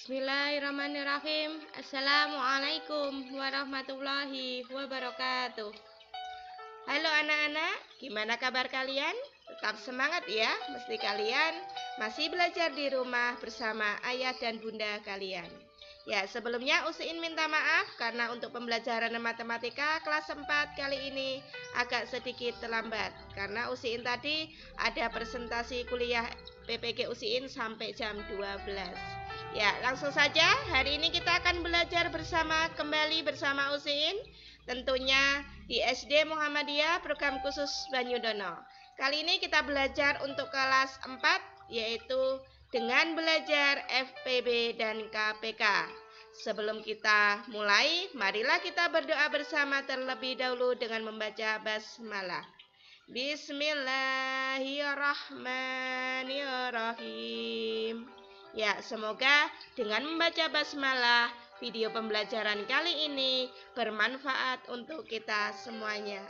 Bismillahirrahmanirrahim. Assalamualaikum warahmatullahi wabarakatuh. Halo anak-anak, gimana kabar kalian? Tetap semangat ya, mesti kalian masih belajar di rumah bersama ayah dan bunda kalian. Ya, sebelumnya Usiin minta maaf karena untuk pembelajaran matematika kelas 4 kali ini agak sedikit terlambat. Karena Usiin tadi ada presentasi kuliah PPG Usiin sampai jam 12. Ya, langsung saja hari ini kita akan belajar kembali bersama Usiin, tentunya di SD Muhammadiyah Program Khusus Banyudono. Kali ini kita belajar untuk kelas 4, yaitu dengan belajar FPB dan KPK. Sebelum kita mulai, marilah kita berdoa bersama terlebih dahulu dengan membaca basmalah. Bismillahirrahmanirrahim. Ya, semoga dengan membaca basmalah, video pembelajaran kali ini bermanfaat untuk kita semuanya.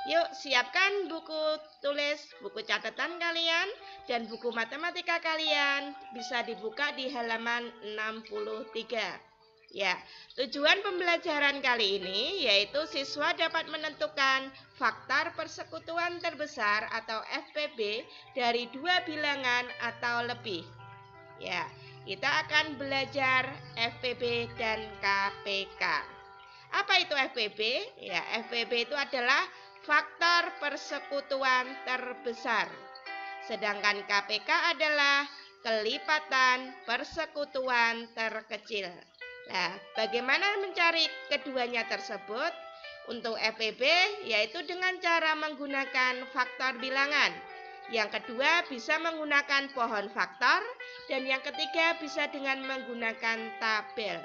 Yuk, siapkan buku tulis, buku catatan kalian, dan buku matematika kalian bisa dibuka di halaman 63. Ya, tujuan pembelajaran kali ini yaitu siswa dapat menentukan faktor persekutuan terbesar atau FPB dari dua bilangan atau lebih. Ya, kita akan belajar FPB dan KPK. Apa itu FPB? Ya, FPB itu adalah faktor persekutuan terbesar. Sedangkan KPK adalah kelipatan persekutuan terkecil. Nah, bagaimana mencari keduanya tersebut? Untuk FPB yaitu dengan cara menggunakan faktor bilangan. Yang kedua bisa menggunakan pohon faktor, dan yang ketiga bisa dengan menggunakan tabel.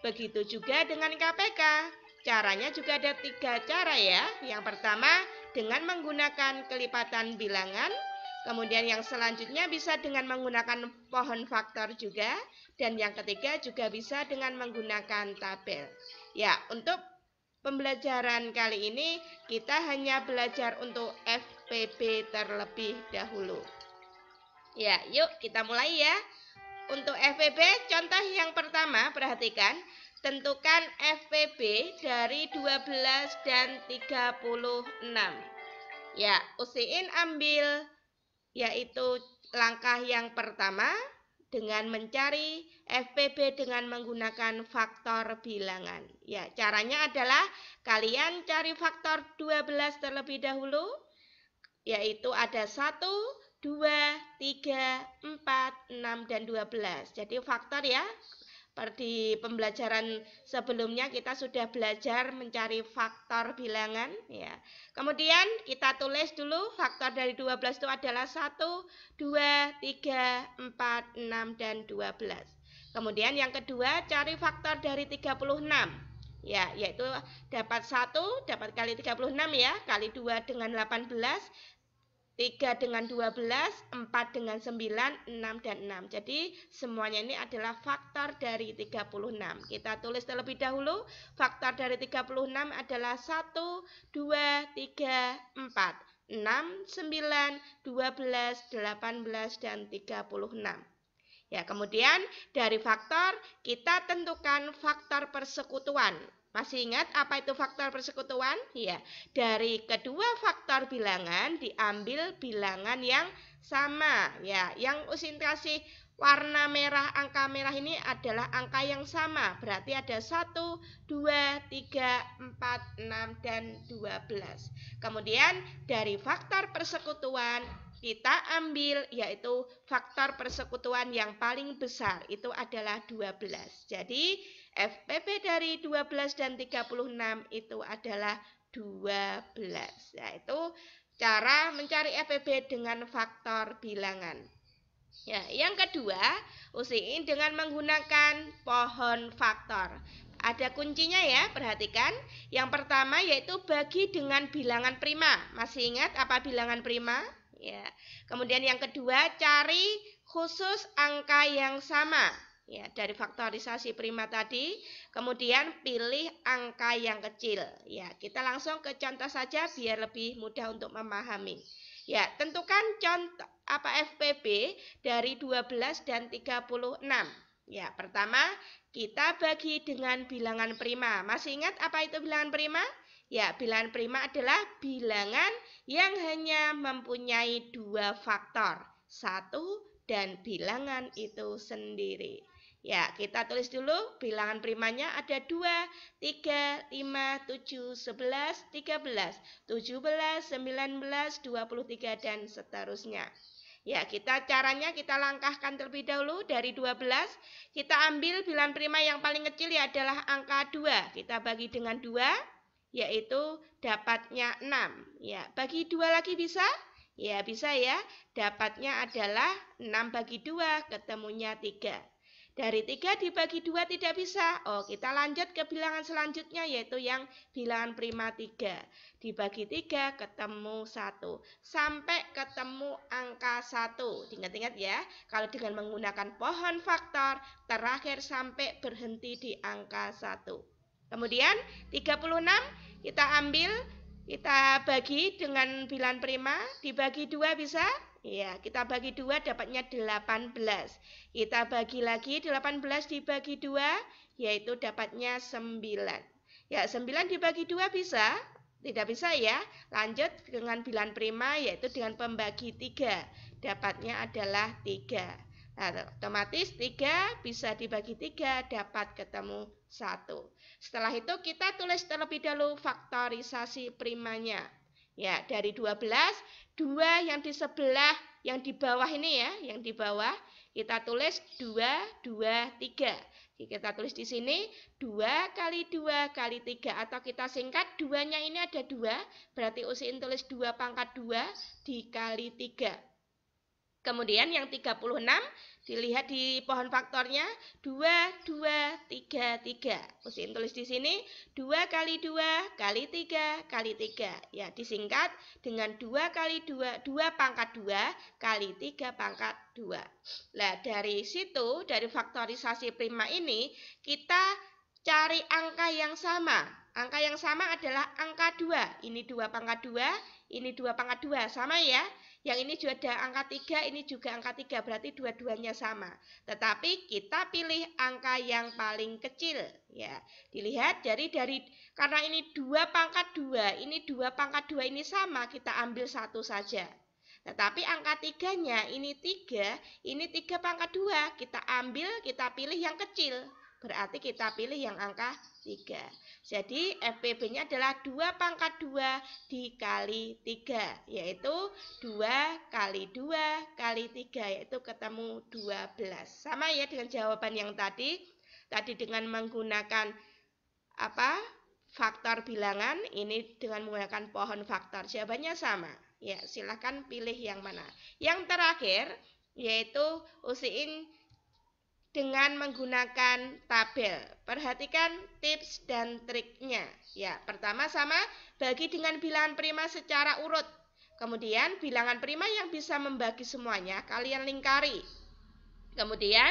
Begitu juga dengan KPK. Caranya juga ada 3 cara ya. Yang pertama dengan menggunakan kelipatan bilangan. Kemudian yang selanjutnya bisa dengan menggunakan pohon faktor juga. Dan yang ketiga juga bisa dengan menggunakan tabel. Ya, untuk pembelajaran kali ini kita hanya belajar untuk FPB terlebih dahulu. Ya, yuk kita mulai ya. Untuk FPB, contoh yang pertama, perhatikan. Tentukan FPB dari 12 dan 36. Ya, Usiin ambil yaitu langkah yang pertama dengan mencari FPB dengan menggunakan faktor bilangan. Ya, caranya adalah kalian cari faktor 12 terlebih dahulu, yaitu ada 1, 2, 3, 4, 6, dan 12. Jadi faktor ya. Di pembelajaran sebelumnya kita sudah belajar mencari faktor bilangan ya. Kemudian kita tulis dulu faktor dari 12 itu adalah 1, 2, 3, 4, 6, dan 12. Kemudian yang kedua cari faktor dari 36. Ya, yaitu dapat 1 dapat kali 36 ya, kali 2 dengan 18, 3 dengan 12, 4 dengan 9, 6 dan 6. Jadi semuanya ini adalah faktor dari 36. Kita tulis terlebih dahulu. Faktor dari 36 adalah 1, 2, 3, 4, 6, 9, 12, 18, dan 36. Ya, kemudian dari faktor kita tentukan faktor persekutuan. Masih ingat apa itu faktor persekutuan? Ya, dari kedua faktor bilangan diambil bilangan yang sama. Ya, yang Usiin kasih warna merah, angka merah ini adalah angka yang sama. Berarti ada 1, 2, 3, 4, 6, dan 12. Kemudian dari faktor persekutuan kita ambil yaitu faktor persekutuan yang paling besar, itu adalah 12. Jadi FPB dari 12 dan 36 itu adalah 12. Yaitu cara mencari FPB dengan faktor bilangan. Ya, yang kedua, Usiin dengan menggunakan pohon faktor. Ada kuncinya ya, perhatikan. Yang pertama yaitu bagi dengan bilangan prima. Masih ingat apa bilangan prima? Ya. Kemudian yang kedua, cari khusus angka yang sama. Ya, dari faktorisasi prima tadi, kemudian pilih angka yang kecil. Ya, kita langsung ke contoh saja biar lebih mudah untuk memahami. Ya, tentukan contoh FPB dari 12 dan 36. Ya, pertama kita bagi dengan bilangan prima. Masih ingat apa itu bilangan prima? Ya, bilangan prima adalah bilangan yang hanya mempunyai dua faktor, satu dan bilangan itu sendiri. Ya, kita tulis dulu bilangan primanya ada 2, 3, 5, 7, 11, 13, 17, 19, 23, dan seterusnya. Ya, caranya kita langkahkan terlebih dahulu dari 12. Kita ambil bilangan prima yang paling kecil ya adalah angka 2. Kita bagi dengan 2, yaitu dapatnya 6. Ya, bagi 2 lagi bisa? Ya, bisa ya. Dapatnya adalah 6 bagi 2, ketemunya 3. Dari 3 dibagi 2 tidak bisa. Oh, kita lanjut ke bilangan selanjutnya yaitu yang bilangan prima 3. Dibagi 3 ketemu 1. Sampai ketemu angka 1. Ingat-ingat ya, kalau dengan menggunakan pohon faktor, terakhir sampai berhenti di angka 1. Kemudian 36 kita ambil, kita bagi dengan bilangan prima, dibagi 2 bisa? Ya, kita bagi 2 dapatnya 18. Kita bagi lagi 18 dibagi 2, yaitu dapatnya 9. Ya, 9 dibagi 2 bisa? Tidak bisa ya. Lanjut dengan bilangan prima, yaitu dengan pembagi 3. Dapatnya adalah 3. Nah, otomatis 3 bisa dibagi 3, dapat ketemu 1. Setelah itu kita tulis terlebih dahulu faktorisasi primanya. Ya, dari 12, 2 yang di sebelah, yang di bawah ini ya, yang di bawah, kita tulis 2, 2, 3. Kita tulis di sini 2 kali 2 kali 3, atau kita singkat 2-nya ini ada 2, berarti usin tulis 2 pangkat 2 dikali 3. Kemudian yang 36, dilihat di pohon faktornya, 2, 2, 3, 3. Usin tulis di sini, 2 kali 2 kali 3 kali 3. Ya, disingkat dengan 2 kali 2, 2 pangkat 2 kali 3 pangkat 2. Nah, dari situ, dari faktorisasi prima ini, kita cari angka yang sama. Angka yang sama adalah angka 2. Ini 2 pangkat 2, ini 2 pangkat 2. Sama ya? Yang ini juga ada angka 3, ini juga angka 3, berarti dua-duanya sama. Tetapi kita pilih angka yang paling kecil. Ya, dilihat dari karena ini 2 pangkat 2, ini 2 pangkat 2 ini sama, kita ambil satu saja. Tetapi angka 3-nya ini 3, ini 3 pangkat 2, kita ambil, kita pilih yang kecil. Berarti kita pilih yang angka 3. Jadi FPB-nya adalah 2 pangkat 2 dikali 3, yaitu 2 kali 2 kali 3, yaitu ketemu 12. Sama ya dengan jawaban yang tadi. Tadi dengan menggunakan faktor bilangan, ini dengan menggunakan pohon faktor. Jawabannya sama. Ya, silakan pilih yang mana. Yang terakhir yaitu usiin dengan menggunakan tabel. Perhatikan tips dan triknya. Ya, pertama sama, bagi dengan bilangan prima secara urut. Kemudian bilangan prima yang bisa membagi semuanya, kalian lingkari. Kemudian,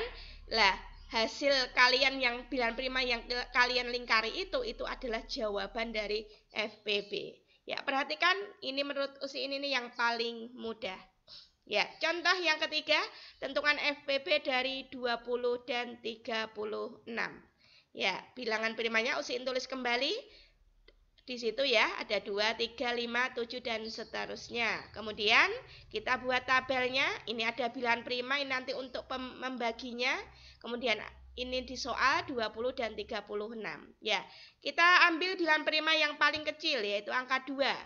hasil kalian yang bilangan prima yang kalian lingkari itu adalah jawaban dari FPB. Ya, perhatikan ini menurut usiin ini yang paling mudah. Ya, contoh yang ketiga, tentukan FPB dari 20 dan 36. Ya, bilangan primanya usin tulis kembali. Di situ ya, ada 2, 3, 5, 7, dan seterusnya. Kemudian, kita buat tabelnya. Ini ada bilangan prima, ini nanti untuk membaginya. Kemudian, ini di soal 20 dan 36. Ya, kita ambil bilangan prima yang paling kecil, yaitu angka 2.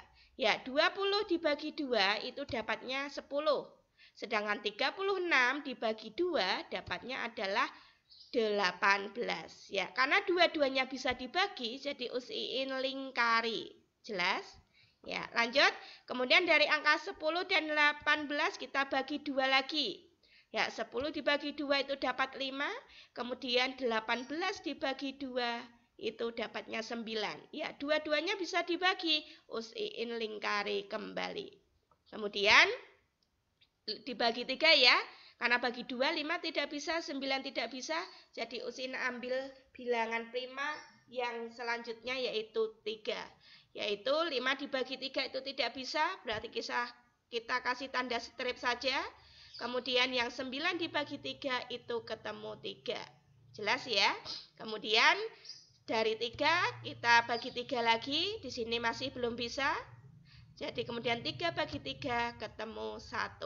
Ya, 20 dibagi 2 itu dapatnya 10. Sedangkan 36 dibagi 2 dapatnya adalah 18. Ya, karena dua-duanya bisa dibagi, jadi usiin lingkari. Jelas? Ya, lanjut. Kemudian dari angka 10 dan 18 kita bagi 2 lagi. Ya, 10 dibagi 2 itu dapat 5. Kemudian 18 dibagi 2 itu dapatnya 9. Ya, dua-duanya bisa dibagi, usiin lingkari kembali. Kemudian dibagi 3 ya, karena bagi 2, 5 tidak bisa, 9 tidak bisa, jadi usin ambil bilangan prima yang selanjutnya yaitu 3. Yaitu 5 dibagi 3 itu tidak bisa, berarti kita kasih tanda strip saja. Kemudian yang 9 dibagi 3 itu ketemu 3. Jelas ya? Kemudian dari 3 kita bagi 3 lagi, di sini masih belum bisa. Jadi kemudian 3 bagi 3 ketemu 1.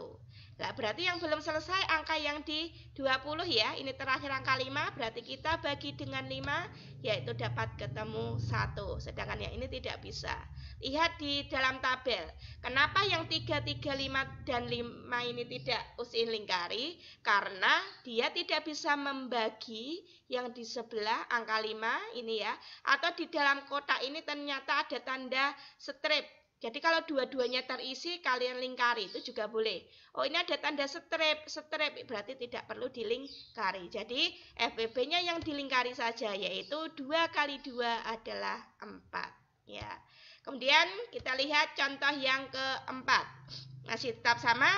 Nah, berarti yang belum selesai angka yang di 20 ya. Ini terakhir angka 5, berarti kita bagi dengan 5, yaitu dapat ketemu 1. Sedangkan yang ini tidak bisa. Lihat di dalam tabel. Kenapa yang 3, 3, 5, dan 5 ini tidak usin lingkari? Karena dia tidak bisa membagi yang di sebelah angka 5 ini ya. Atau di dalam kotak ini ternyata ada tanda strip. Jadi kalau dua-duanya terisi, kalian lingkari, itu juga boleh. Oh, ini ada tanda strip berarti tidak perlu dilingkari. Jadi FBB-nya yang dilingkari saja, yaitu 2 kali 2 adalah 4. Ya. Kemudian kita lihat contoh yang keempat. Masih tetap sama,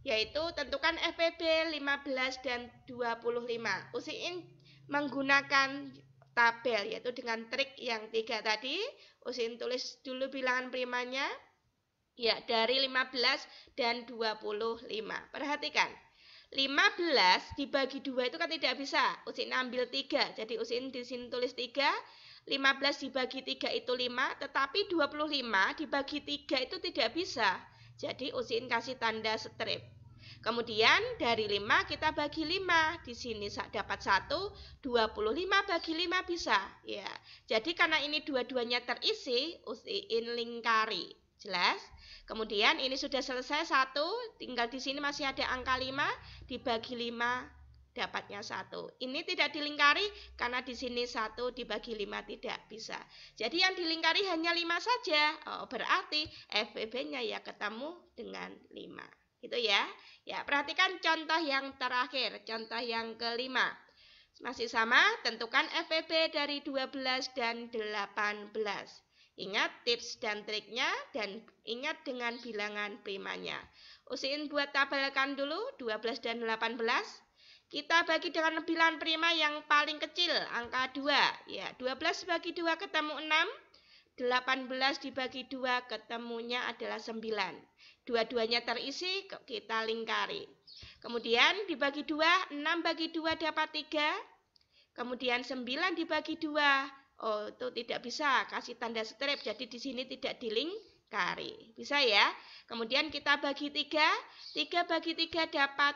yaitu tentukan FBB 15 dan 25. Usain menggunakan tabel, yaitu dengan trik yang 3 tadi. Usin tulis dulu bilangan primanya. Ya, dari 15 dan 25. Perhatikan. 15 dibagi 2 itu kan tidak bisa. Usin ambil 3. Jadi Usin di sini tulis 3. 15 dibagi 3 itu 5. Tetapi 25 dibagi 3 itu tidak bisa. Jadi Usin kasih tanda strip. Kemudian dari 5 kita bagi 5. Di sini dapat 1, 25 bagi 5 bisa. Ya. Jadi karena ini dua-duanya terisi, usain lingkari. Jelas? Kemudian ini sudah selesai 1, tinggal di sini masih ada angka 5, dibagi 5 dapatnya 1. Ini tidak dilingkari karena di sini 1 dibagi 5 tidak bisa. Jadi yang dilingkari hanya 5 saja. Oh, berarti FBB-nya ya ketemu dengan 5. Gitu ya. Ya, perhatikan contoh yang terakhir, contoh yang kelima. Masih sama, tentukan FBB dari 12 dan 18. Ingat tips dan triknya dan ingat dengan bilangan primanya. Usain buat tabelkan dulu 12 dan 18. Kita bagi dengan bilangan prima yang paling kecil, angka 2. Ya, 12 bagi 2 ketemu 6. 18 dibagi 2 ketemunya adalah 9. Dua-duanya terisi, kita lingkari. Kemudian dibagi 2, 6 bagi 2 dapat 3. Kemudian 9 dibagi 2. Oh, itu tidak bisa, kasih tanda strip. Jadi di sini tidak dilingkari. Bisa ya? Kemudian kita bagi 3. 3 bagi 3 dapat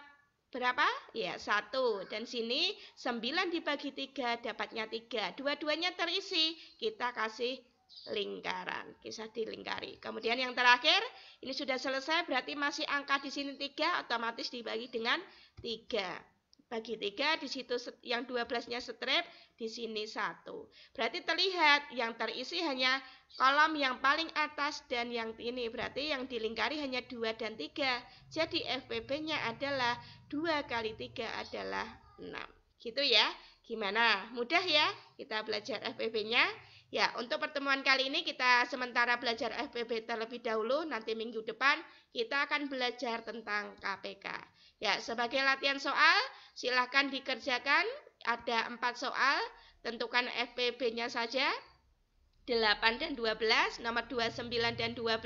berapa? Ya, 1. Dan sini 9 dibagi 3 dapatnya 3. Dua-duanya terisi, kita kasih lingkaran, kisah dilingkari. Kemudian yang terakhir, ini sudah selesai, berarti masih angka di sini 3, otomatis dibagi dengan 3. Bagi 3, di situ yang 12-nya strip, di sini 1. Berarti terlihat yang terisi hanya kolom yang paling atas dan yang ini, berarti yang dilingkari hanya 2 dan 3. Jadi FBB-nya adalah 2 kali 3 adalah 6. Gitu ya. Gimana? Mudah ya kita belajar FBB-nya? Ya, untuk pertemuan kali ini kita sementara belajar FBB terlebih dahulu. Nanti minggu depan kita akan belajar tentang KPK. Ya, sebagai latihan soal, silahkan dikerjakan. Ada 4 soal, tentukan FBB-nya saja. 8 dan 12, nomor 29 dan 12,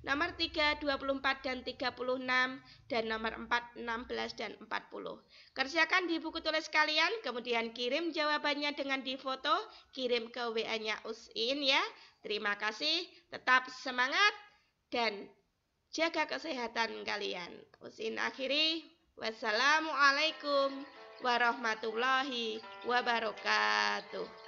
nomor 3, 24 dan 36, dan nomor 4, 16 dan 40. Kerjakan di buku tulis kalian, kemudian kirim jawabannya dengan difoto, kirim ke WA-nya Usin ya. Terima kasih, tetap semangat, dan jaga kesehatan kalian. Usin akhiri, wassalamualaikum warahmatullahi wabarakatuh.